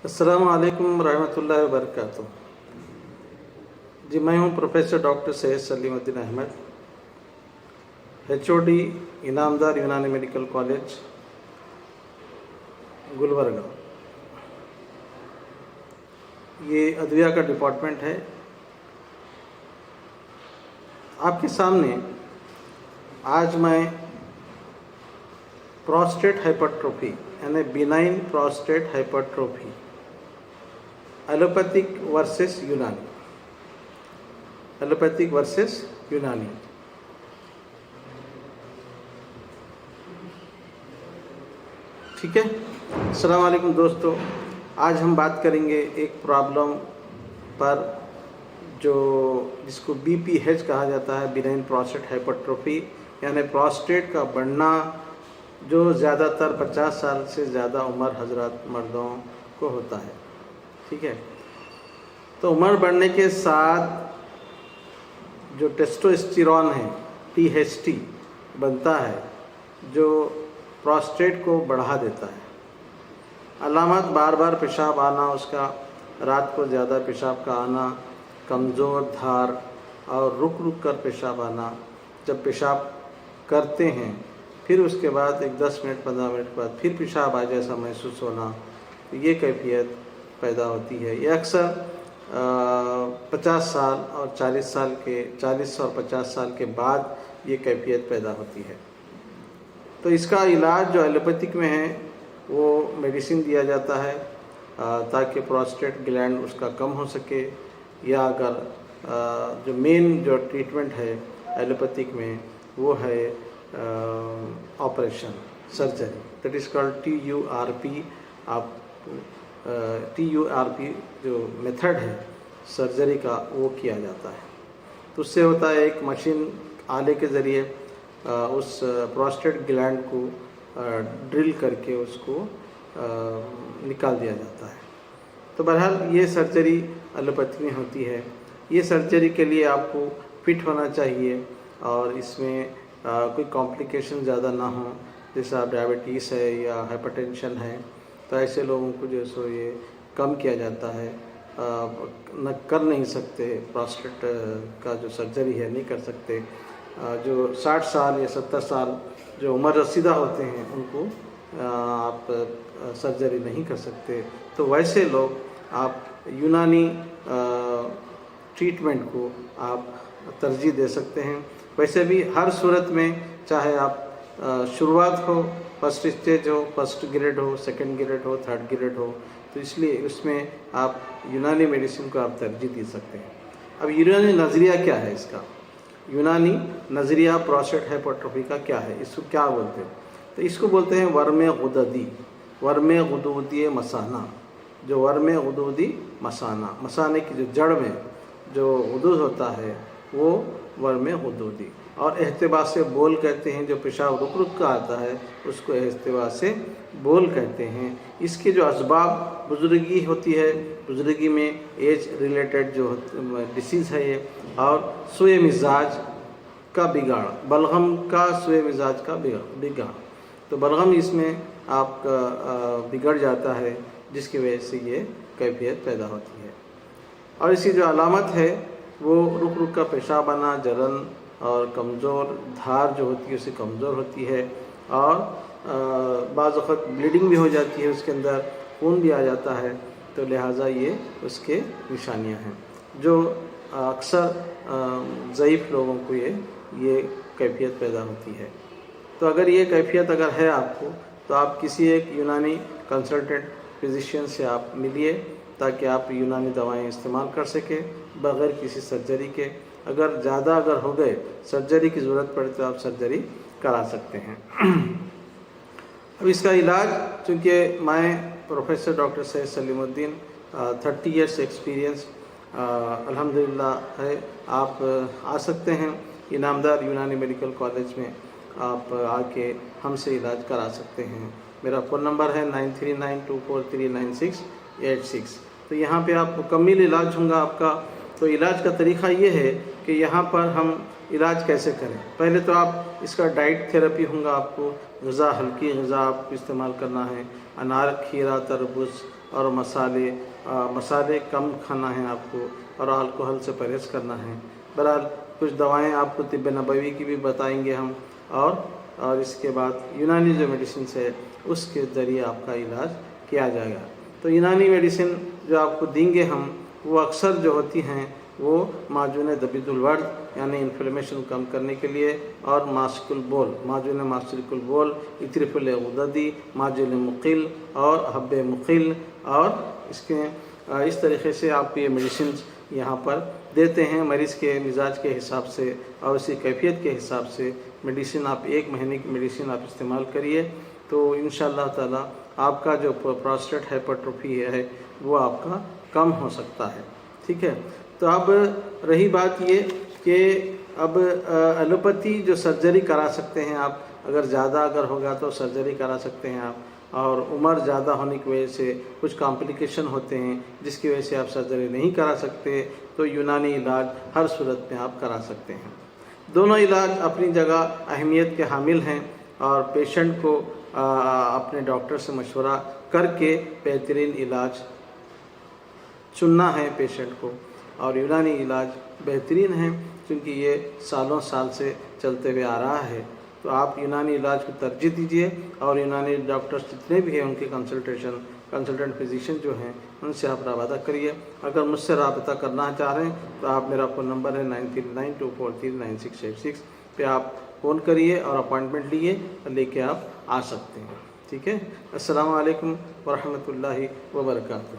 अस्सलाम वालेकुम रहमतुल्लाहि व बरकातुहू। जी, मैं हूं professor doctor Syed Salimuddin Ahmed, HOD Inamdar Unani medical college Gulbarga. ये अदविया का डिपार्टमेंट है। आपके सामने आज मैं प्रोस्टेट हाइपरट्रोफी यानी benign prostate hypertrophy allopathic versus यूनानी, एलोपैथिक वर्सेस यूनानी। ठीक है। अस्सलाम वालेकुम दोस्तों, आज हम बात करेंगे एक प्रॉब्लम पर जो जिसको BPH कहा जाता है, बिनाइन प्रोस्टेट हाइपरट्रोफी, यानी प्रोस्टेट का बढ़ना जो ज़्यादातर 50 साल से ज़्यादा उम्र हजरत मर्दों को होता है। ठीक है। तो उम्र बढ़ने के साथ जो टेस्टोस्टेरोन है, TST बनता है, जो प्रोस्टेट को बढ़ा देता है। अलामत बार बार पेशाब आना, उसका रात को ज़्यादा पेशाब का आना, कमज़ोर धार और रुक रुक कर पेशाब आना। जब पेशाब करते हैं फिर उसके बाद एक 10 मिनट 15 मिनट के बाद फिर पेशाब आ जैसा महसूस होना, तो ये कैफियत पैदा होती है। ये अक्सर 50 साल और 40 साल के 40 और 50 साल के बाद ये कैफियत पैदा होती है। तो इसका इलाज जो एलोपैथिक में है वो मेडिसिन दिया जाता है ताकि प्रोस्टेट ग्लैंड उसका कम हो सके, या अगर जो मेन जो ट्रीटमेंट है एलोपैथिक में वो है operation, surgery, that is called TURP। आप TURP जो मेथड है सर्जरी का वो किया जाता है। तो उससे होता है एक मशीन आले के ज़रिए उस प्रोस्टेट ग्लैंड को ड्रिल करके उसको निकाल दिया जाता है। तो बहरहाल ये सर्जरी एलोपैथी में होती है। ये सर्जरी के लिए आपको फिट होना चाहिए और इसमें कोई कॉम्प्लिकेशन ज़्यादा ना हो। जैसे आप डायबिटीज़ है या हाइपरटेंशन है, तो ऐसे लोगों को जो सो ये कम किया जाता है। न कर नहीं सकते, प्रोस्टेट का जो सर्जरी है नहीं कर सकते। जो 60 साल या 70 साल जो उम्र रसीदा होते हैं उनको आप सर्जरी नहीं कर सकते। तो वैसे लोग आप यूनानी ट्रीटमेंट को आप तरजीह दे सकते हैं। वैसे भी हर सूरत में, चाहे आप शुरुआत हो, फर्स्ट स्टेज हो, फर्स्ट ग्रेड हो, सेकंड ग्रेड हो, थर्ड ग्रेड हो, तो इसलिए उसमें आप यूनानी मेडिसिन को आप तरजीह दे सकते हैं। अब यूनानी नज़रिया क्या है इसका? यूनानी नज़रिया प्रोस्टेट हाइपरट्रोफी का क्या है, इसको क्या बोलते हैं? तो इसको बोलते हैं वर्म गुददी, वर्म गुदूदी मसाना। जो वर्म गुदूदी मसाना, मसाने की जो जड़ में जो गुदूद होता है वो वर्म गुदूदी। और एहतिबा से बोल कहते हैं, जो पेशाब रुक रुक का आता है उसको एहतिबा से बोल कहते हैं। इसके जो असबाब बुजुर्गी होती है, बुजुर्गी में एज रिलेटेड जो डिसीज़ है ये, और सुए मिजाज का बिगाड़, बलगम का सुए मिजाज का बिगाड़। तो बलगम इसमें आपका बिगड़ जाता है, जिसकी वजह से ये कैफियत पैदा होती है। और इसकी जो अलामत है वो रुक रुक का पेशाब आना, जलन और कमज़ोर धार जो होती है उससे कमज़ोर होती है, और बाज़ वक़्त ब्लीडिंग भी हो जाती है, उसके अंदर खून भी आ जाता है। तो लिहाजा ये उसके निशानियां हैं जो अक्सर ज़ईफ़ लोगों को ये कैफियत पैदा होती है। तो अगर ये कैफियत अगर है आपको, तो आप किसी एक यूनानी कंसल्टेंट फिजिशियन से आप मिलिए ताकि आप यूनानी दवाएं इस्तेमाल कर सकें बग़ैर किसी सर्जरी के। अगर ज़्यादा हो गए, सर्जरी की ज़रूरत पड़े, तो आप सर्जरी करा सकते हैं। अब इसका इलाज, चूँकि मैं professor doctor Syed Salimuddin 30 years experience अल्हम्दुलिल्लाह है। आप आ सकते हैं इनामदार यूनानी मेडिकल कॉलेज में, आप आके हमसे इलाज करा सकते हैं। मेरा फ़ोन नंबर है 9392439686। तो यहाँ पे आप मुकम्मल इलाज होगा आपका। तो इलाज का तरीक़ा ये है कि यहाँ पर हम इलाज कैसे करें। पहले तो आप इसका डाइट थेरेपी होगा, आपको गज़ा, हल्की गज़ा आपको इस्तेमाल करना है। अनार, खीरा, तरबूज اور مسالے کم کھانا ہے آپ کو، اور الکحل سے پرہیز کرنا ہے۔ بہرحال کچھ دوائیں آپ کو طب نبوی کی بھی بتائیں گے ہم، اور اس کے بعد یونانی جو میڈیسنس ہے اس کے ذریعے آپ کا علاج کیا جائے گا۔ تو یونانی میڈیسن جو آپ کو دیں گے ہم، وہ اکثر جو ہوتی ہیں وہ معجون دبیب الورد یعنی انفلیمیشن کم کرنے کے لیے، اور ماسک البول، معجون ماسک البول، اطرف الغددی، معجون مقل اور حب مقل، اور اس طریقے سے آپ یہ میڈیسنز یہاں پر دیتے ہیں مریض کے مزاج کے حساب سے اور اسی کیفیت کے حساب سے میڈیسن آپ 1 مہینے کی میڈیسن آپ استعمال کریے، تو انشاءاللہ تعالی آپ کا جو پراسٹیٹ ہائپرٹروفی ہے وہ آپ کا کم ہو سکتا ہے۔ ٹھیک ہے، تو اب رہی بات یہ کہ اب ایلوپیتھی جو سرجری کرا سکتے ہیں آپ، اگر زیادہ ہوگا تو سرجری کرا سکتے ہیں آپ، اور عمر زیادہ ہونے کی وجہ سے کچھ کمپلیکیشن ہوتے ہیں جس کی وجہ سے آپ سرجری نہیں کرا سکتے، تو یونانی علاج ہر صورت میں آپ کرا سکتے ہیں۔ دونوں علاج اپنی جگہ اہمیت کے حامل ہیں، اور پیشنٹ کو اپنے ڈاکٹر سے مشورہ کر کے بہترین علاج چننا ہے پیشنٹ کو، اور یونانی علاج بہترین ہے کیونکہ یہ سالوں سال سے چلتے ہوئے آ رہا ہے۔ تو آپ یونانی علاج کو ترجیح دیجیے، اور یونانی ڈاکٹرز جتنے بھی ہیں ان کی کنسلٹنٹ فزیشین جو ہیں ان سے آپ رابطہ کریے۔ اگر مجھ سے رابطہ کرنا چاہ رہے ہیں تو آپ میرا فون نمبر ہے 9392439686 پہ آپ فون کریے اور اپوائنٹمنٹ لے کے آپ آ سکتے ہیں۔ ٹھیک ہے، السلام علیکم ورحمۃ اللہ وبرکاتہ۔